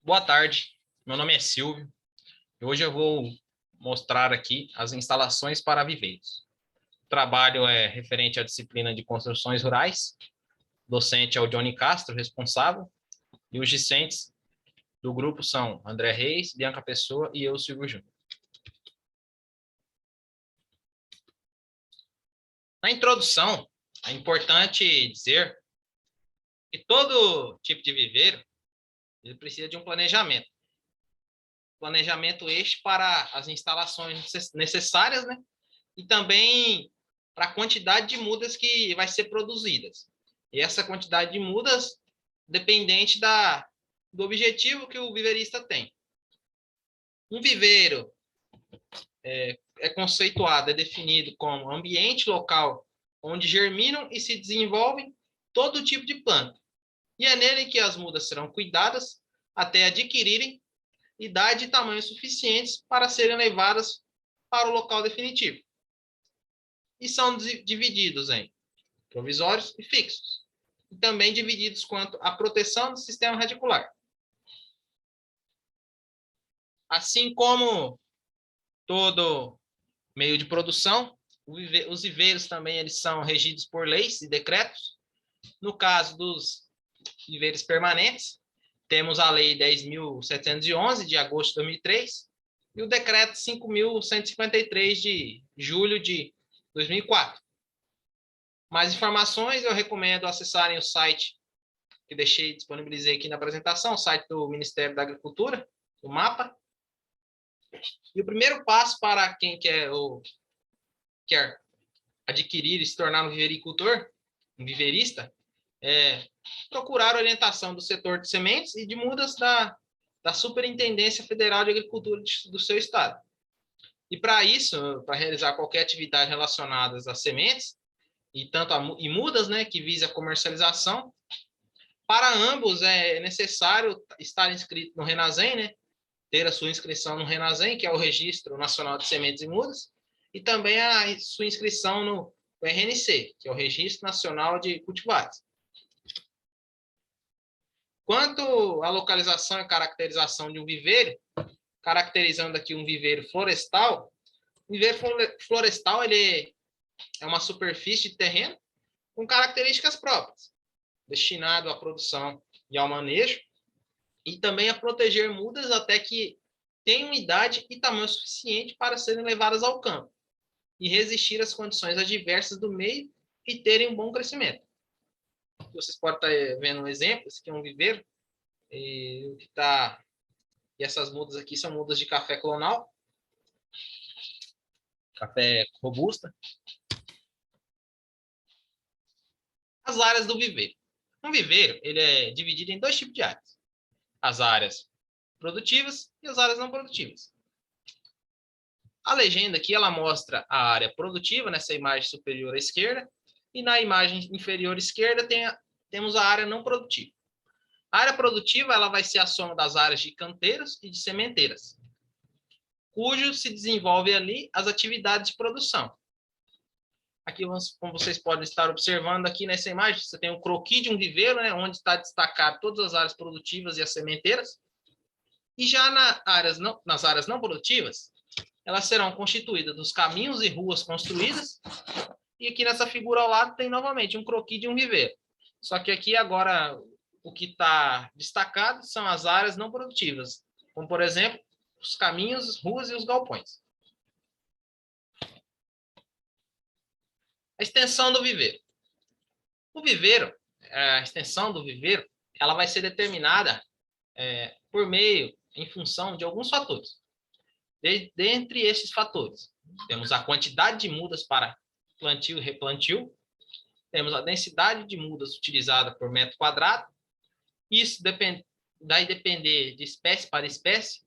Boa tarde, meu nome é Silvio e hoje eu vou mostrar aqui as instalações para viveiros. O trabalho é referente à disciplina de construções rurais, o docente é o Johnny Castro, responsável, e os discentes do grupo são André Reis, Bianca Pessoa e eu, Silvio Júnior. Na introdução, é importante dizer que todo tipo de viveiro ele precisa de um planejamento. Planejamento este para as instalações necessárias, né? E também para a quantidade de mudas que vai ser produzidas. E essa quantidade de mudas dependente do objetivo que o viveirista tem. Um viveiro é conceituado, é definido como ambiente local onde germinam e se desenvolvem todo tipo de planta. E é nele que as mudas serão cuidadas até adquirirem idade e tamanho suficientes para serem levadas para o local definitivo. E são divididos em provisórios e fixos, e também divididos quanto à proteção do sistema radicular. Assim como todo meio de produção, os viveiros também eles são regidos por leis e decretos. No caso dos viveiros permanentes, temos a Lei 10.711, de agosto de 2003, e o Decreto 5.153, de julho de 2004. Mais informações, eu recomendo acessarem o site que disponibilizei aqui na apresentação, o site do Ministério da Agricultura, o MAPA. E o primeiro passo para quem quer adquirir e se tornar um viveiricultor, um viveirista, é procurar orientação do setor de sementes e de mudas da Superintendência Federal de Agricultura do seu estado. E para isso, para realizar qualquer atividade relacionada às sementes, e mudas, né, que visa a comercialização, para ambos é necessário estar inscrito no RENASEM, né, ter a sua inscrição no RENASEM, que é o Registro Nacional de Sementes e Mudas, e também a sua inscrição no RNC, que é o Registro Nacional de Cultivares. Quanto à localização e caracterização de um viveiro, caracterizando aqui um viveiro florestal, o viveiro florestal ele é uma superfície de terreno com características próprias, destinado à produção e ao manejo, e também a proteger mudas até que tenham idade e tamanho suficiente para serem levadas ao campo e resistir às condições adversas do meio e terem um bom crescimento. Vocês podem estar vendo um exemplo, esse aqui é um viveiro, e essas mudas aqui são mudas de café clonal, café robusta. As áreas do viveiro. Um viveiro ele é dividido em dois tipos de áreas: as áreas produtivas e as áreas não produtivas. A legenda aqui ela mostra a área produtiva nessa imagem superior à esquerda, e na imagem inferior esquerda temos a área não produtiva. A área produtiva ela vai ser a soma das áreas de canteiros e de sementeiras, cujo se desenvolve ali as atividades de produção. Aqui, como vocês podem estar observando aqui nessa imagem, você tem o croquis de um viveiro, né, onde está destacado todas as áreas produtivas e as sementeiras. E já nas áreas não produtivas, elas serão constituídas dos caminhos e ruas construídas. E aqui nessa figura ao lado tem novamente um croquis de um viveiro. Só que aqui agora o que está destacado são as áreas não produtivas, como por exemplo, os caminhos, ruas e os galpões. A extensão do viveiro. A extensão do viveiro, ela vai ser determinada em função de alguns fatores. Dentre esses fatores, temos a quantidade de mudas para plantio e replantio, temos a densidade de mudas utilizada por metro quadrado. Isso vai depender de espécie para espécie.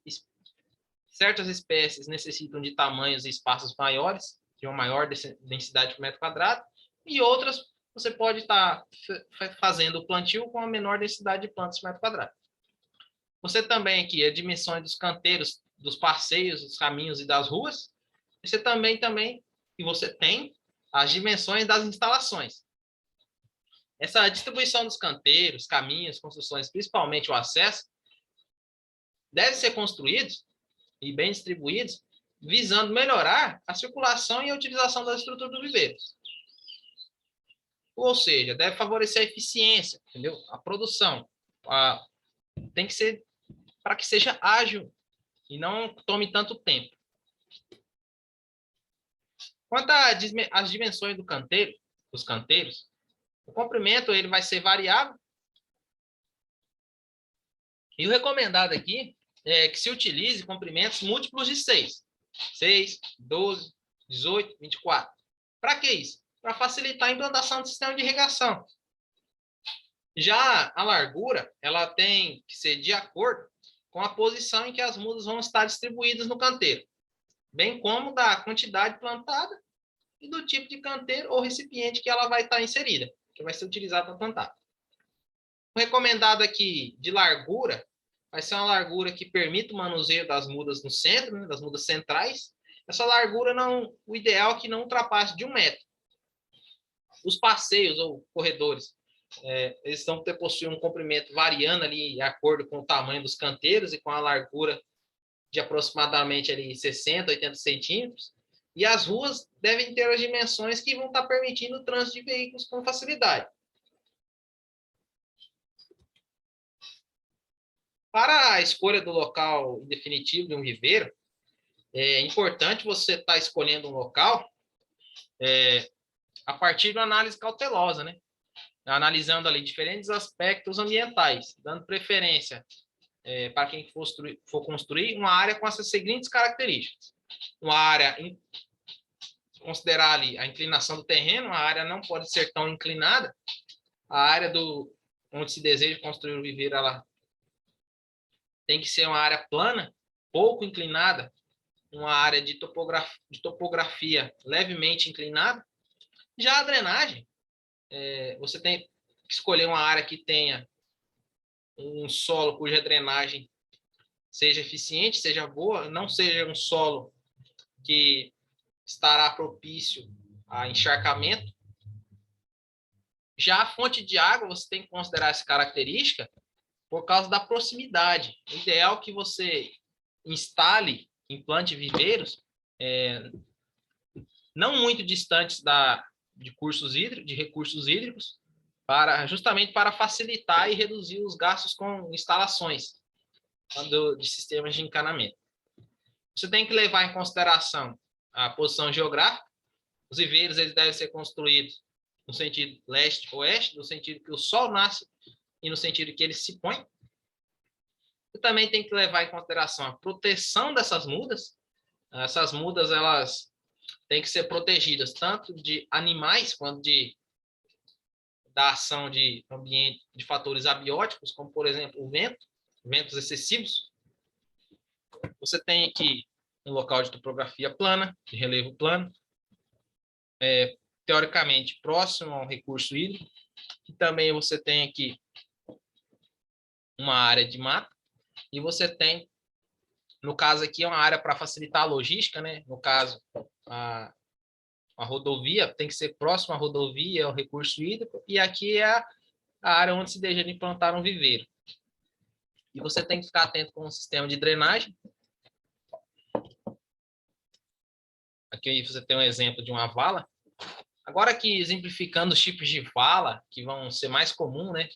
Certas espécies necessitam de tamanhos e espaços maiores, de uma maior densidade por metro quadrado, e outras você pode estar fazendo o plantio com a menor densidade de plantas por metro quadrado. Você também aqui, as dimensões dos canteiros, dos passeios, dos caminhos e das ruas. Você e você tem as dimensões das instalações. Essa distribuição dos canteiros, caminhos, construções, principalmente o acesso, devem ser construídos e bem distribuídos, visando melhorar a circulação e a utilização das estruturas do viveiro. Ou seja, deve favorecer a eficiência, entendeu? A produção. Tem que ser para que seja ágil e não tome tanto tempo. Quanto às dimensões dos canteiros, o comprimento ele vai ser variável. E o recomendado aqui é que se utilize comprimentos múltiplos de 6. 6, 12, 18, 24. Para que isso? Para facilitar a implantação do sistema de irrigação. Já a largura, ela tem que ser de acordo com a posição em que as mudas vão estar distribuídas no canteiro, bem como da quantidade plantada e do tipo de canteiro ou recipiente que ela vai estar inserida, que vai ser utilizado para plantar. O recomendado aqui de largura vai ser uma largura que permita o manuseio das mudas no centro, né, das mudas centrais. Essa largura, o ideal é que não ultrapasse de 1 metro. Os passeios ou corredores, eles estão que possuir um comprimento variando ali de acordo com o tamanho dos canteiros e com a largura de aproximadamente ali 60, 80 centímetros. E as ruas devem ter as dimensões que vão estar permitindo o trânsito de veículos com facilidade. Para a escolha do local definitivo de um viveiro, é importante você estar escolhendo um local a partir de uma análise cautelosa, né? Analisando ali diferentes aspectos ambientais, dando preferência para quem for construir uma área com essas seguintes características. Uma área, considerar ali a inclinação do terreno, a área não pode ser tão inclinada, a área onde se deseja construir o viveiro, ela tem que ser uma área plana, pouco inclinada, uma área de topografia levemente inclinada. Já a drenagem, você tem que escolher uma área que tenha um solo cuja drenagem seja eficiente, seja boa, não seja um solo que estará propício a encharcamento. Já a fonte de água, você tem que considerar essa característica por causa da proximidade. O ideal é que você implante viveiros não muito distantes de recursos hídricos, justamente para facilitar e reduzir os gastos com instalações de sistemas de encanamento. Você tem que levar em consideração a posição geográfica. Os viveiros eles devem ser construídos no sentido leste-oeste, no sentido que o sol nasce e no sentido que ele se põe. Você também tem que levar em consideração a proteção dessas mudas. Essas mudas elas têm que ser protegidas tanto de animais quanto da ação de ambiente, de fatores abióticos, como, por exemplo, o vento, ventos excessivos. Você tem aqui um local de topografia plana, de relevo plano, teoricamente próximo ao recurso hídrico, e também você tem aqui uma área de mata, e você tem, no caso aqui, uma área para facilitar a logística, né? No caso, a rodovia tem que ser próximo à rodovia, ao recurso hídrico, e aqui é a área onde se deseja implantar um viveiro. E você tem que ficar atento com o sistema de drenagem. Aqui você tem um exemplo de uma vala. Agora aqui, exemplificando os tipos de vala, que vão ser mais comuns, né,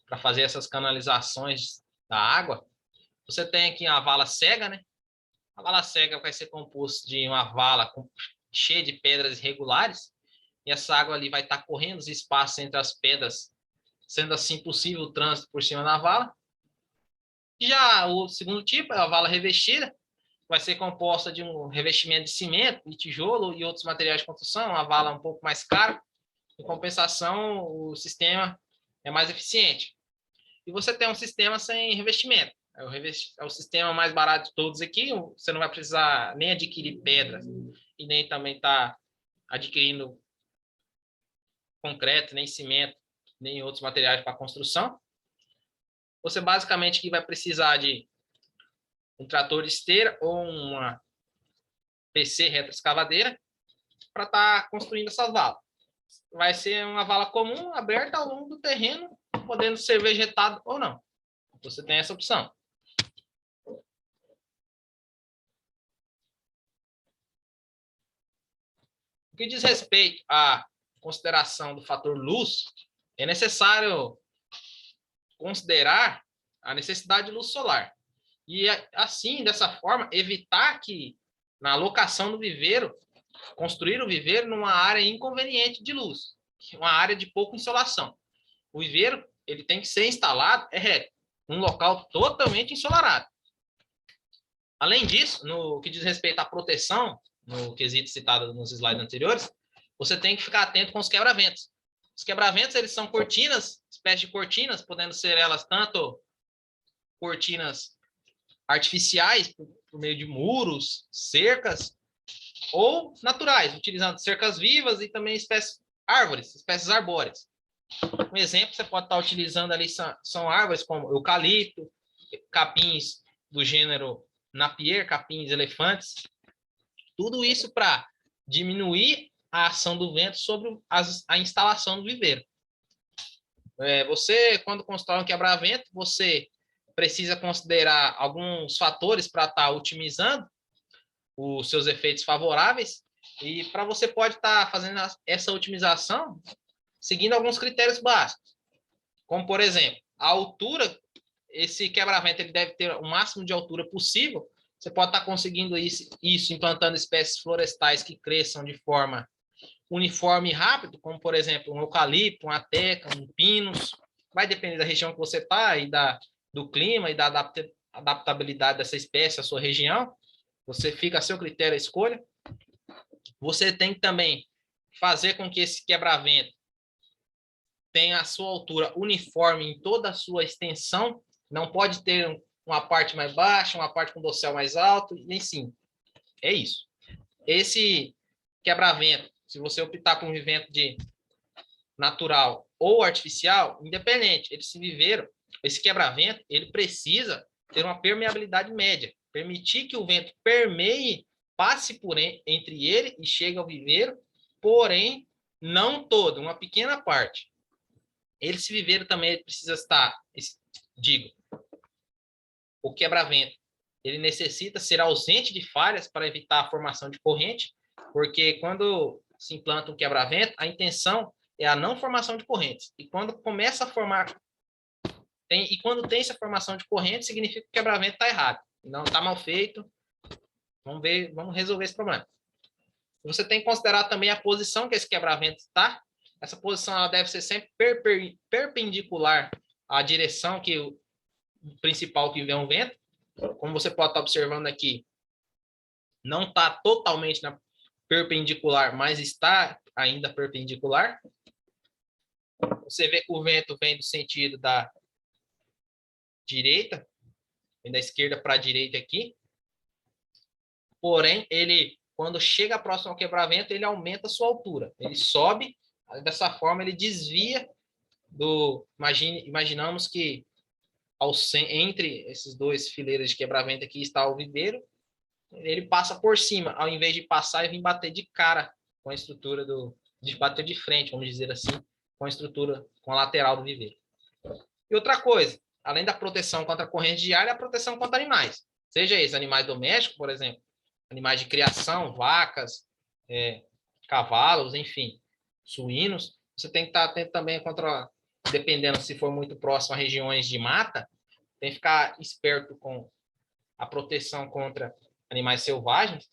para fazer essas canalizações da água, você tem aqui a vala cega, né? A vala cega vai ser composta de uma vala cheia de pedras irregulares, e essa água ali vai estar correndo os espaços entre as pedras, sendo assim possível o trânsito por cima da vala. Já o segundo tipo é a vala revestida, vai ser composta de um revestimento de cimento, de tijolo e outros materiais de construção, uma vala um pouco mais cara. Em compensação, o sistema é mais eficiente. E você tem um sistema sem revestimento. É o sistema mais barato de todos aqui. Você não vai precisar nem adquirir pedras e nem também estar adquirindo concreto, nem cimento, nem outros materiais para construção. Você basicamente aqui vai precisar de um trator de esteira ou uma PC retroescavadeira para estar construindo essas valas. Vai ser uma vala comum, aberta ao longo do terreno, podendo ser vegetado ou não. Você tem essa opção. que diz respeito à consideração do fator luz, é necessário considerar a necessidade de luz solar. E assim, dessa forma, evitar que na locação do viveiro, construir o viveiro numa área inconveniente de luz, uma área de pouca insolação. O viveiro ele tem que ser instalado num local totalmente ensolarado. Além disso, no que diz respeito à proteção, no quesito citado nos slides anteriores, você tem que ficar atento com os quebra-ventos. Os quebra-ventos, eles são cortinas, espécie de cortinas, podendo ser elas tanto cortinas artificiais, por meio de muros, cercas, ou naturais, utilizando cercas vivas e também árvores, espécies arbóreas. Um exemplo, você pode estar utilizando ali, são árvores como eucalipto, capins do gênero Napier, capins elefantes, tudo isso para diminuir a ação do vento sobre a instalação do viveiro. Você, quando constrói um quebra-vento, você precisa considerar alguns fatores para estar otimizando os seus efeitos favoráveis, e para você pode estar fazendo essa otimização seguindo alguns critérios básicos, como, por exemplo, a altura. Esse quebra-vento ele deve ter o máximo de altura possível. Você pode estar conseguindo isso implantando espécies florestais que cresçam de forma uniforme e rápido, como, por exemplo, um eucalipto, uma teca, um pinus. Vai depender da região que você está e do clima e da adaptabilidade dessa espécie à sua região. Você fica a seu critério a escolha. Você tem que também fazer com que esse quebra-vento tenha a sua altura uniforme em toda a sua extensão. Não pode ter uma parte mais baixa, uma parte com dossel mais alto, nem sim. É isso. Esse quebra-vento, se você optar por um vivento de natural ou artificial, independente, esse quebra-vento, ele precisa ter uma permeabilidade média, permitir que o vento permeie, passe por entre ele e chegue ao viveiro, porém, não todo, uma pequena parte. Esse viveiro também precisa estar, o quebra-vento, ele necessita ser ausente de falhas para evitar a formação de corrente, porque quando se implanta um quebra-vento, a intenção é a não formação de correntes. E quando começa a formar, quando tem essa formação de corrente, significa que o quebra-vento está errado. Não está mal feito. Vamos resolver esse problema. Você tem que considerar também a posição que esse quebra-vento está. Essa posição ela deve ser sempre perpendicular à direção principal que vem o vento. Como você pode estar observando aqui, não está totalmente perpendicular, mas está ainda perpendicular. Você vê que o vento vem do sentido da direita, vem da esquerda para a direita aqui. Porém, quando chega próximo ao quebra-vento, ele aumenta a sua altura. Ele sobe, dessa forma ele desvia imaginamos que entre esses dois fileiras de quebra-vento aqui está o viveiro, ele passa por cima, ao invés de passar e vir bater de cara com a estrutura de bater de frente, vamos dizer assim, com a estrutura, com a lateral do viveiro. E outra coisa, além da proteção contra a corrente de ar, é a proteção contra animais. Seja esses animais domésticos, por exemplo, animais de criação, vacas, cavalos, enfim, suínos. Você tem que estar atento também contra, dependendo se for muito próximo a regiões de mata, tem que ficar esperto com a proteção contra animais selvagens.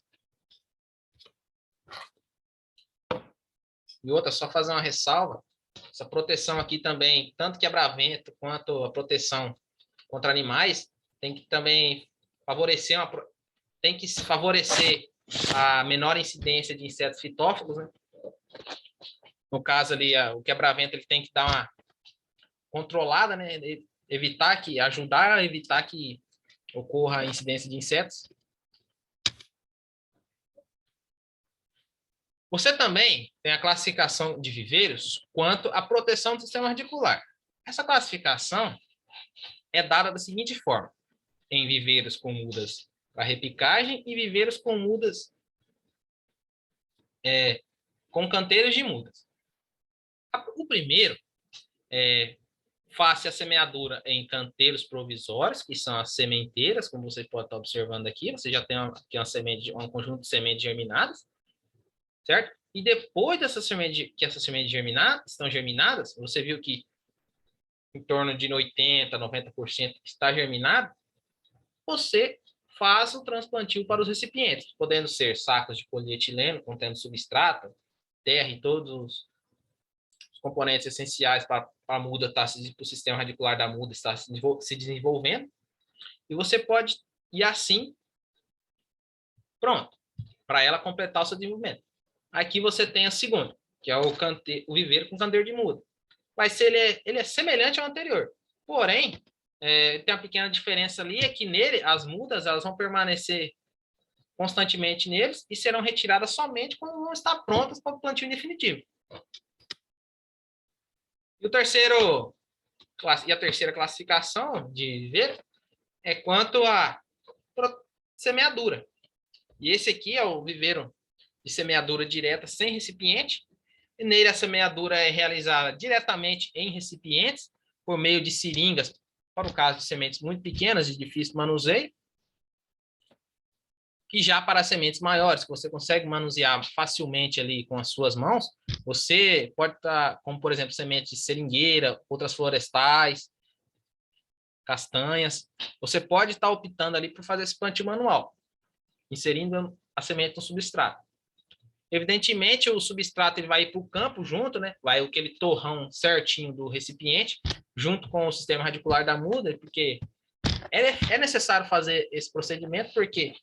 E outra, só fazer uma ressalva, essa proteção aqui também, tanto quebra-vento quanto a proteção contra animais, tem que também favorecer a menor incidência de insetos fitófagos, né? No caso ali, o quebra-vento ele tem que dar uma controlada, né? Ajudar a evitar que ocorra a incidência de insetos. Você também tem a classificação de viveiros quanto à proteção do sistema radicular. Essa classificação é dada da seguinte forma: em viveiros com mudas para repicagem e viveiros com mudas com canteiros de mudas. O primeiro faz a semeadura em canteiros provisórios, que são as sementeiras, como você pode estar observando aqui. Você já tem aqui um conjunto de sementes germinadas, certo? E depois dessas sementes, que essas sementes estão germinadas, você viu que em torno de 80%, 90% está germinado, você faz o transplantio para os recipientes, podendo ser sacos de polietileno contendo substrato, terra e todos os componentes essenciais para a muda para o sistema radicular da muda estar se desenvolvendo. E você pode ir assim, pronto, para ela completar o seu desenvolvimento. Aqui você tem a segunda, que é o viveiro com canteiro de muda. Ele é semelhante ao anterior, porém, tem uma pequena diferença ali, é que nele as mudas elas vão permanecer constantemente neles e serão retiradas somente quando vão estar prontas para o plantio definitivo. E a terceira classificação de viveiro é quanto à semeadura. E esse aqui é o viveiro de semeadura direta sem recipiente. E nele a semeadura é realizada diretamente em recipientes por meio de seringas, para o caso de sementes muito pequenas e difícil manuseio. E já para sementes maiores, que você consegue manusear facilmente ali com as suas mãos, você pode estar, como por exemplo, sementes de seringueira, outras florestais, castanhas, você pode estar optando ali por fazer esse plantio manual, inserindo a semente no substrato. Evidentemente, o substrato ele vai ir para o campo junto, né? Vai aquele torrão certinho do recipiente, junto com o sistema radicular da muda, porque é necessário fazer esse procedimento, porque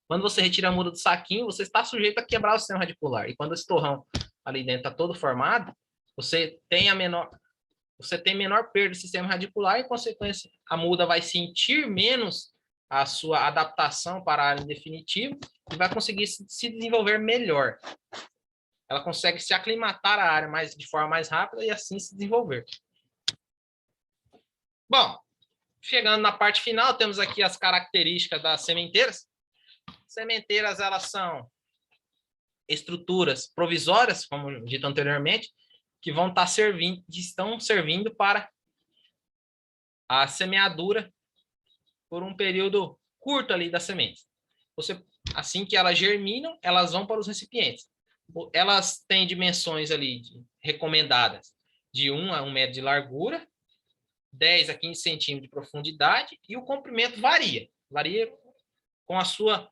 quando você retira a muda do saquinho, você está sujeito a quebrar o sistema radicular. E quando esse torrão ali dentro está todo formado, você tem menor perda do sistema radicular e, em consequência, a muda vai sentir menos a sua adaptação para a área definitiva e vai conseguir se desenvolver melhor. Ela consegue se aclimatar à área de forma mais rápida e assim se desenvolver. Bom, chegando na parte final, temos aqui as características das sementeiras. Sementeiras, elas são estruturas provisórias, como dito anteriormente, que estão servindo para a semeadura por um período curto ali das sementes. Assim que elas germinam, elas vão para os recipientes. Elas têm dimensões ali recomendadas de 1 a 1 metro de largura, 10 a 15 centímetros de profundidade, e o comprimento varia com a sua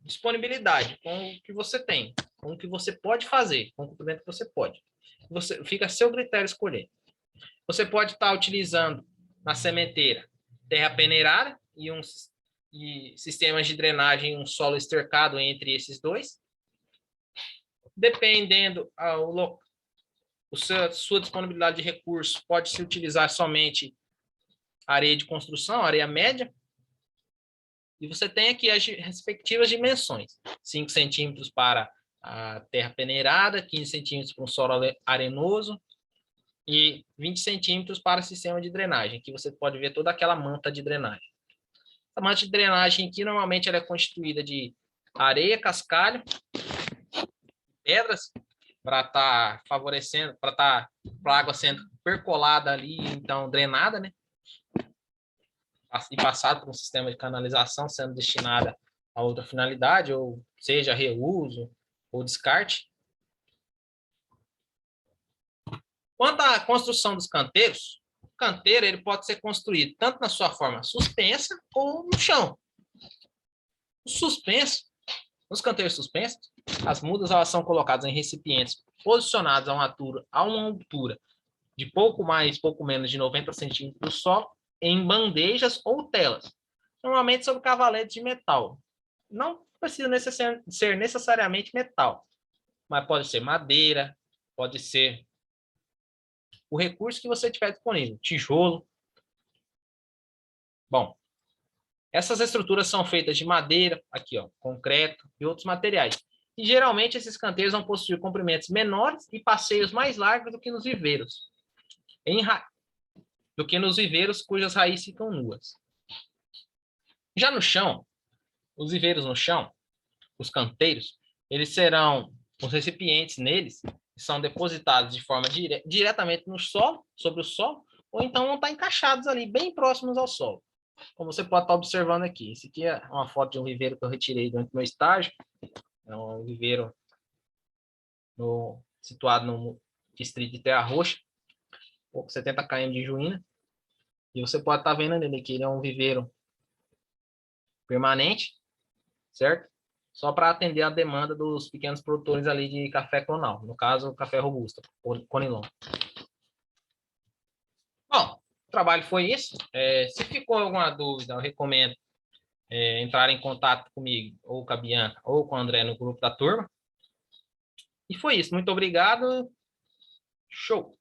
disponibilidade, com o que você tem, com o que você pode fazer, com o comprimento que você pode. Fica a seu critério escolher. Você pode estar utilizando na sementeira terra peneirada e sistemas de drenagem, um solo estercado entre esses dois. Dependendo sua disponibilidade de recursos, pode-se utilizar somente areia de construção, areia média. E você tem aqui as respectivas dimensões. 5 centímetros para a terra peneirada, 15 centímetros para um solo arenoso e 20 centímetros para o sistema de drenagem, que você pode ver toda aquela manta de drenagem. A manta de drenagem aqui, normalmente, ela é constituída de areia, cascalho, pedras, para estar favorecendo, para a água sendo percolada ali, então drenada, né? E passada por um sistema de canalização sendo destinada a outra finalidade, ou seja, reuso ou descarte. Quanto à construção dos canteiros, o canteiro ele pode ser construído tanto na sua forma suspensa ou no chão. Nos canteiros suspensos, as mudas elas são colocadas em recipientes posicionados a uma altura de pouco menos de 90 centímetros do solo, em bandejas ou telas, normalmente sobre cavaletes de metal. Não precisa ser necessariamente metal, mas pode ser madeira, pode ser o recurso que você tiver disponível, tijolo. Bom, essas estruturas são feitas de madeira, aqui ó, concreto e outros materiais. E geralmente esses canteiros vão possuir comprimentos menores e passeios mais largos do que nos viveiros. Cujas raízes ficam nuas. Já no chão, os viveiros no chão, os canteiros, os recipientes neles são depositados de forma diretamente no solo, sobre o solo, ou então vão estar encaixados ali, bem próximos ao solo. Como você pode estar observando aqui. Esse aqui é uma foto de um viveiro que eu retirei durante o meu estágio. É um viveiro situado no distrito de Terra Roxa, pouco 70 km de Juína. E você pode estar vendo ali que ele é um viveiro permanente, certo? Só para atender a demanda dos pequenos produtores ali de café clonal, no caso, café robusta, Conilon. Bom, o trabalho foi isso. Se ficou alguma dúvida, eu recomendo entrar em contato comigo, ou com a Bianca, ou com o André no grupo da turma. E foi isso. Muito obrigado. Show!